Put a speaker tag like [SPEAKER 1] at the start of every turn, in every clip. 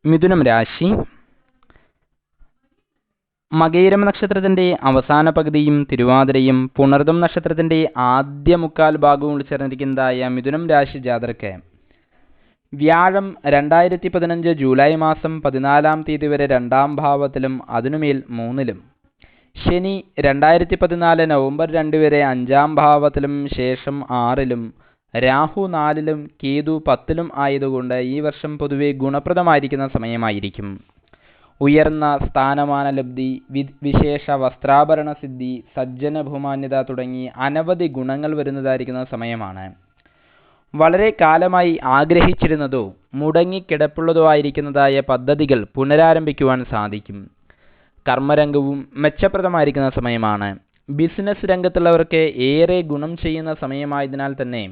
[SPEAKER 1] മിഥുനം രാശി. മകയിരം നക്ഷത്രത്തിന്റെ അവസാന പകുതിയും തിരുവാതിരയും പുണർദം നക്ഷത്രത്തിന്റെ ആദ്യ മുക്കാൽ ഭാഗവും ഉൾച്ചേർന്നിരിക്കുന്നതായ മിഥുനം രാശി ജാതർക്ക് വ്യാഴം 2015 ജൂലൈ മാസം 14 തീയതി വരെ 2-ാം ഭാവത്തിലും അതിനുമേൽ 3-ലും, ശനി 2014 നവംബർ 2 വരെ 5-ാം ഭാവത്തിലും ശേഷം 6-ലും, രാഹു 4-ലും കേതു 10-ലും ആയതുകൊണ്ട് ഈ വർഷം പൊതുവെ ഗുണപ്രദമായിരിക്കുന്ന സമയമായിരിക്കും. ഉയർന്ന സ്ഥാനമാന ലബ്ധി, വിശേഷ വസ്ത്രാഭരണ സിദ്ധി, സജ്ജന ബഹുമാന്യത തുടങ്ങി അനവധി ഗുണങ്ങൾ വരുന്നതായിരിക്കുന്ന സമയമാണ്. വളരെ കാലമായി ആഗ്രഹിച്ചിരുന്നതോ മുടങ്ങിക്കിടപ്പുള്ളതോ ആയിരിക്കുന്നതായ പദ്ധതികൾ പുനരാരംഭിക്കുവാൻ സാധിക്കും. കർമ്മരംഗവും മെച്ചപ്രദമായിരിക്കുന്ന സമയമാണ്. ബിസിനസ് രംഗത്തുള്ളവർക്ക് ഏറെ ഗുണം ചെയ്യുന്ന സമയമായതിനാൽ തന്നെ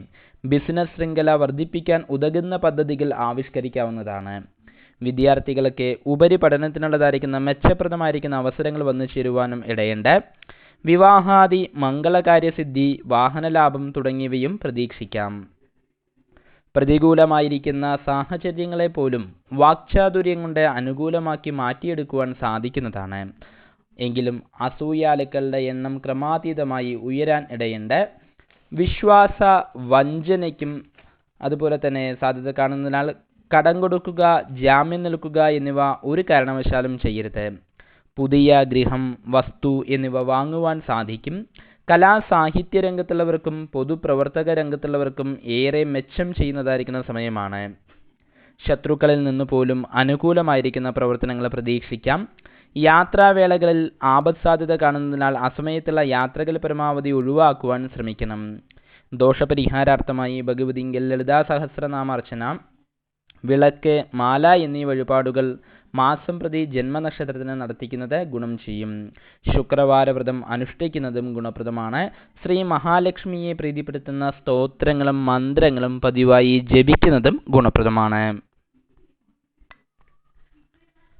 [SPEAKER 1] ബിസിനസ് ശൃംഖല വർദ്ധിപ്പിക്കാൻ ഉതകുന്ന പദ്ധതികൾ ആവിഷ്കരിക്കാവുന്നതാണ്. വിദ്യാർത്ഥികൾക്ക് ഉപരിപഠനത്തിനുള്ളതായിരിക്കുന്ന മെച്ചപ്രദമായിരിക്കുന്ന അവസരങ്ങൾ വന്നു ചേരുവാനും ഇടയുണ്ട്. വിവാഹാദി മംഗളകാര്യസിദ്ധി, വാഹനലാഭം തുടങ്ങിയവയും പ്രതീക്ഷിക്കാം. പ്രതികൂലമായിരിക്കുന്ന സാഹചര്യങ്ങളെ പോലും വാക്ചാതുര്യം കൊണ്ട് അനുകൂലമാക്കി മാറ്റിയെടുക്കുവാൻ സാധിക്കുന്നതാണ്. എങ്കിലും അസൂയാലുക്കളുടെ എണ്ണം ക്രമാതീതമായി ഉയരാൻ ഇടയുണ്ട്. വിശ്വാസ വഞ്ചനയ്ക്കും അതുപോലെ തന്നെ സാധ്യത കാണുന്നതിനാൽ കടം കൊടുക്കുക, ജാമ്യം നിൽക്കുക എന്നിവ ഒരു കാരണവശാലും ചെയ്യരുത്. പുതിയ ഗൃഹം, വസ്തു എന്നിവ വാങ്ങുവാൻ സാധിക്കും. കലാ സാഹിത്യ രംഗത്തുള്ളവർക്കും പൊതുപ്രവർത്തക രംഗത്തുള്ളവർക്കും ഏറെ മെച്ചം ചെയ്യുന്നതായിരിക്കുന്ന സമയമാണ്. ശത്രുക്കളിൽ നിന്ന് പോലും അനുകൂലമായിരിക്കുന്ന പ്രവർത്തനങ്ങൾ പ്രതീക്ഷിക്കാം. യാത്രാവേളകളിൽ ആപത്ത് സാധ്യത കാണുന്നതിനാൽ അസമയത്തുള്ള യാത്രകൾ പരമാവധി ഒഴിവാക്കുവാൻ ശ്രമിക്കണം. ദോഷപരിഹാരാർത്ഥമായി ഭഗവതിങ്കൽ ലളിതാ സഹസ്രനാമാർച്ചന, വിളക്ക്, മാല എന്നീ വഴിപാടുകൾ മാസം പ്രതി ജന്മനക്ഷത്രത്തിന് നടത്തിക്കുന്നത് ഗുണം ചെയ്യും. ശുക്രവാരവ്രതം അനുഷ്ഠിക്കുന്നതും ഗുണപ്രദമാണ്. ശ്രീ മഹാലക്ഷ്മിയെ പ്രീതിപ്പെടുത്തുന്ന സ്തോത്രങ്ങളും മന്ത്രങ്ങളും പതിവായി ജപിക്കുന്നതും ഗുണപ്രദമാണ്.